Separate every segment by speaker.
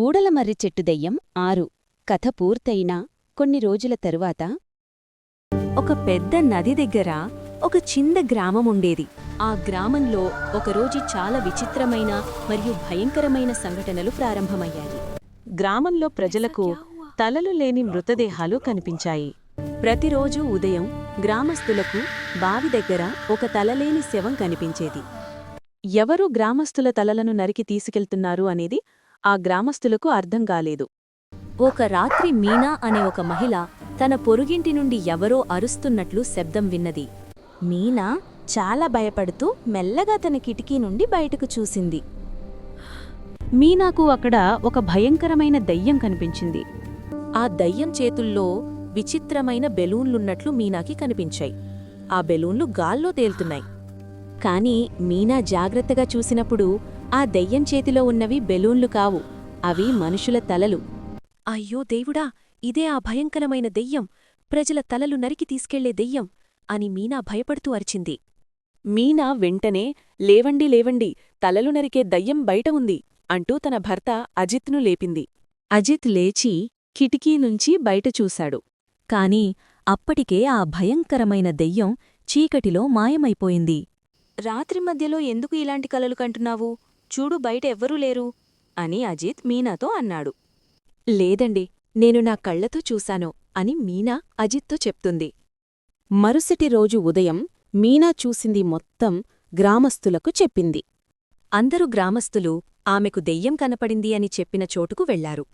Speaker 1: ఊడలమర్రి చెట్టు దెయ్యం 6 కథ పూర్తయిన కొన్ని రోజుల తరువాత
Speaker 2: ఒక పెద్ద నది దగ్గర ఒక చిన్న గ్రామముండేది. ఆ గ్రామంలో ఒకరోజు చాలా విచిత్రమైన మరియు భయంకరమైన సంఘటనలు ప్రారంభమయ్యాయి. గ్రామంలో ప్రజలకు తలలు లేని మృతదేహాలు కనిపించాయి. ప్రతిరోజూ ఉదయం గ్రామస్తులకు బావి దగ్గర ఒక తలలేని శవం కనిపించేది. ఎవరు గ్రామస్తుల తలలను నరికి తీసుకెళ్తున్నారు అనేది ఆ గ్రామస్తులకు అర్థం కాలేదు. ఒక రాత్రి మీనా అనే ఒక మహిళ తన పొరుగింటి నుండి ఎవరో అరుస్తున్నట్లు శబ్దం విన్నది. మీనా చాలా భయపడుతూ మెల్లగా తన కిటికీ నుండి బయటకు చూసింది. మీనాకు అక్కడ ఒక భయంకరమైన దయ్యం కనిపించింది. ఆ దయ్యం చేతుల్లో విచిత్రమైన బెలూన్లున్నట్లు మీనాకి కనిపించాయి. ఆ బెలూన్లు గాల్లో తేలుతున్నాయి. కాని మీనా జాగ్రత్తగా చూసినప్పుడు ఆ దయ్యం చేతిలో ఉన్నవి బెలూన్లు కావు, అవి మనుషుల తలలు. అయ్యో దేవుడా, ఇదే ఆ భయంకరమైన దెయ్యం, ప్రజల తలలు నరికి తీసుకెళ్లే దెయ్యం అని మీనా భయపడుతూ అరిచింది. మీనా వెంటనే లేవండి లేవండి, తలలు నరికే దయ్యం బయట ఉంది అంటూ తన భర్త అజిత్ను లేపింది. అజిత్ లేచి కిటికీ నుంచి బయట చూశాడు. కాని అప్పటికే ఆ భయంకరమైన దెయ్యం చీకటిలో మాయమైపోయింది. రాత్రి మధ్యలో ఎందుకు ఇలాంటి కలలు కంటున్నావు? చూడు, బయట ఎవ్వరూ లేరు అని అజిత్ మీనాతో అన్నాడు. లేదండి, నేను నా కళ్లతో చూశాను అని మీనా అజిత్తో చెప్తుంది. మరుసటి రోజు ఉదయం మీనా చూసింది మొత్తం గ్రామస్తులకు చెప్పింది. అందరూ గ్రామస్తులు ఆమెకు దెయ్యం కనపడింది అని చెప్పిన చోటుకు వెళ్లారు.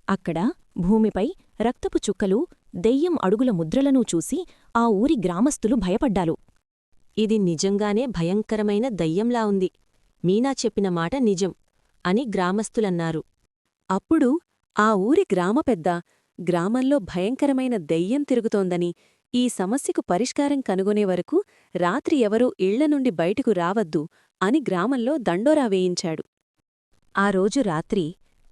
Speaker 2: అక్కడ భూమిపై రక్తపు చుక్కలు, దెయ్యం అడుగుల ముద్రలనూ చూసి ఆ ఊరి గ్రామస్తులు భయపడ్డారు. ఇది నిజంగానే భయంకరమైన దయ్యంలా ఉంది, మీనా చెప్పిన మాట నిజం అని గ్రామస్తులన్నారు. అప్పుడు ఆ ఊరి గ్రామపెద్ద గ్రామంలో భయంకరమైన దెయ్యం తిరుగుతోందని, ఈ సమస్యకు పరిష్కారం కనుగొనే వరకు రాత్రి ఎవరూ ఇళ్ల నుండి బయటకు రావద్దు అని గ్రామంలో దండోరా వేయించాడు. ఆ రోజు రాత్రి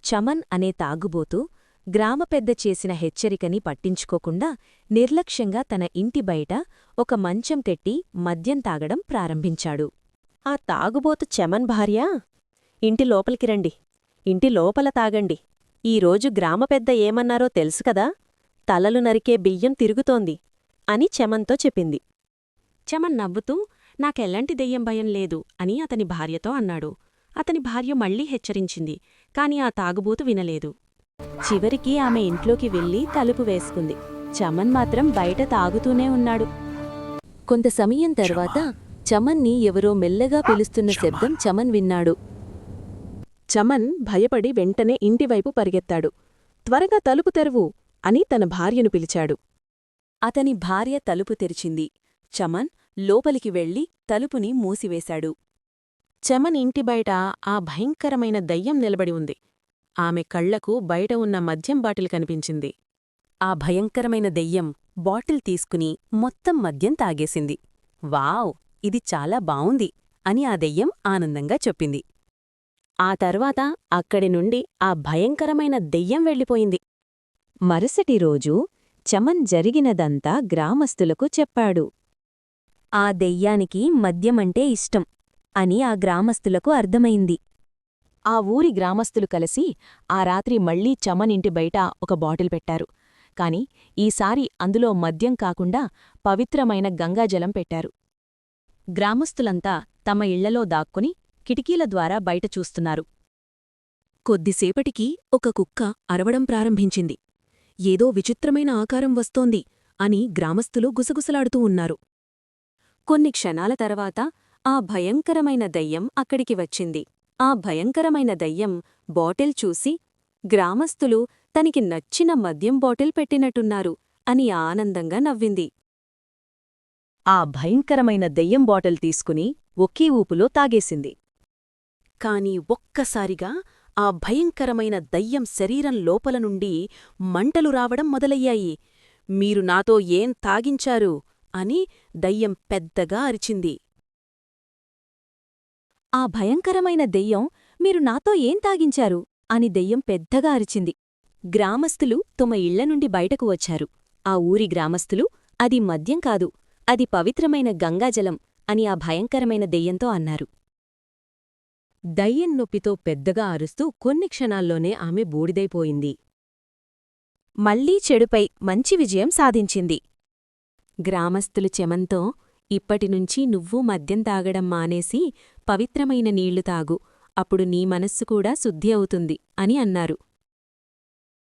Speaker 2: చమన్ అనే తాగుబోతూ గ్రామపెద్ద చేసిన హెచ్చరికని పట్టించుకోకుండా నిర్లక్ష్యంగా తన ఇంటి బయట ఒక మంచం తెట్టి మద్యం తాగడం ప్రారంభించాడు. ఆ తాగుబోతు చమన్ భార్య, ఇంటి లోపలికి రండి, ఇంటి లోపల తాగండి, ఈరోజు గ్రామపెద్ద ఏమన్నారో తెలుసుకదా, తలలు నరికే బియ్యం తిరుగుతోంది అని చమన్తో చెప్పింది. చమన్ నవ్వుతూ నాకెల్లంటి దెయ్యం భయం లేదు అని అతని భార్యతో అన్నాడు. అతని భార్య మళ్లీ హెచ్చరించింది, కాని ఆ తాగుబోతు వినలేదు. చివరికి ఆమె ఇంట్లోకి వెళ్లి తలుపు వేసుకుంది. చమన్ మాత్రం బయట తాగుతూనే ఉన్నాడు. కొంత సమయం తర్వాత చమన్ని ఎవరో మెల్లగా పిలుస్తున్న శబ్దం చమన్ విన్నాడు. చమన్ భయపడి వెంటనే ఇంటివైపు పరిగెత్తాడు. త్వరగా తలుపు తెరువు అని తన భార్యను పిలిచాడు. అతని భార్య తలుపు తెరిచింది. చమన్ లోపలికి వెళ్లి తలుపుని మూసివేశాడు. చమన్ ఇంటి బయట ఆ భయంకరమైన దయ్యం నిలబడి ఉంది. ఆమె కళ్లకు బయట ఉన్న మద్యం బాటిల్ కనిపించింది. ఆ భయంకరమైన దెయ్యం బాటిల్ తీసుకుని మొత్తం మద్యం తాగేసింది. వావ్, ఇది చాలా బావుంది అని ఆ దెయ్యం ఆనందంగా చెప్పింది. ఆ తర్వాత అక్కడి నుండి ఆ భయంకరమైన దెయ్యం వెళ్ళిపోయింది. మరుసటి రోజు చమన్ జరిగినదంతా గ్రామస్తులకు చెప్పాడు. ఆ దెయ్యానికి మద్యమంటే ఇష్టం అని ఆ గ్రామస్తులకు అర్థమైంది. ఆ ఊరి గ్రామస్తులు కలిసి ఆ రాత్రి మళ్లీ చమన్ ఇంటి బయట ఒక బాటిల్ పెట్టారు. కాని ఈసారి అందులో మద్యం కాకుండా పవిత్రమైన గంగాజలం పెట్టారు. గ్రామస్తులంతా తమ ఇళ్లలో దాక్కుని కిటికీల ద్వారా బయట చూస్తున్నారు. కొద్దిసేపటికి ఒక కుక్క అరవడం ప్రారంభించింది. ఏదో విచిత్రమైన ఆకారం వస్తోంది అని గ్రామస్తులు గుసగుసలాడుతూ ఉన్నారు. కొన్ని క్షణాల తర్వాత ఆ భయంకరమైన దయ్యం అక్కడికి వచ్చింది. ఆ భయంకరమైన దయ్యం బాటిల్ చూసి గ్రామస్తులు తనకి నచ్చిన మద్యం బాటిల్ పెట్టినట్టున్నారు అని ఆనందంగా నవ్వింది. ఆ భయంకరమైన దెయ్యం బాటిల్ తీసుకుని ఒకే ఊపులో తాగేసింది. కాని ఒక్కసారిగా ఆ భయంకరమైన దయ్యం శరీరం లోపల నుండి మంటలు రావడం మొదలయ్యాయి. మీరు నాతో ఏం తాగించారు అని దయ్యం పెద్దగా అరిచింది. ఆ భయంకరమైన దెయ్యం మీరు నాతో ఏం తాగించారు అని దెయ్యం పెద్దగా అరిచింది. గ్రామస్తులు తమ ఇళ్ల నుండి బయటకు వచ్చారు. ఆ ఊరి గ్రామస్తులు అది మద్యం కాదు, అది పవిత్రమైన గంగాజలం అని ఆ భయంకరమైన దెయ్యంతో అన్నారు. దయ్యం నొప్పితో పెద్దగా అరుస్తూ కొన్ని క్షణాల్లోనే ఆమె బూడిదైపోయింది. మళ్లీ చెడుపై మంచి విజయం సాధించింది. గ్రామస్థులు చెమంతో, ఇప్పటినుంచి నువ్వూ మద్యం తాగడం మానేసి పవిత్రమైన నీళ్లు తాగు, అప్పుడు నీ మనస్సు కూడా శుద్ధి అవుతుంది అని అన్నారు.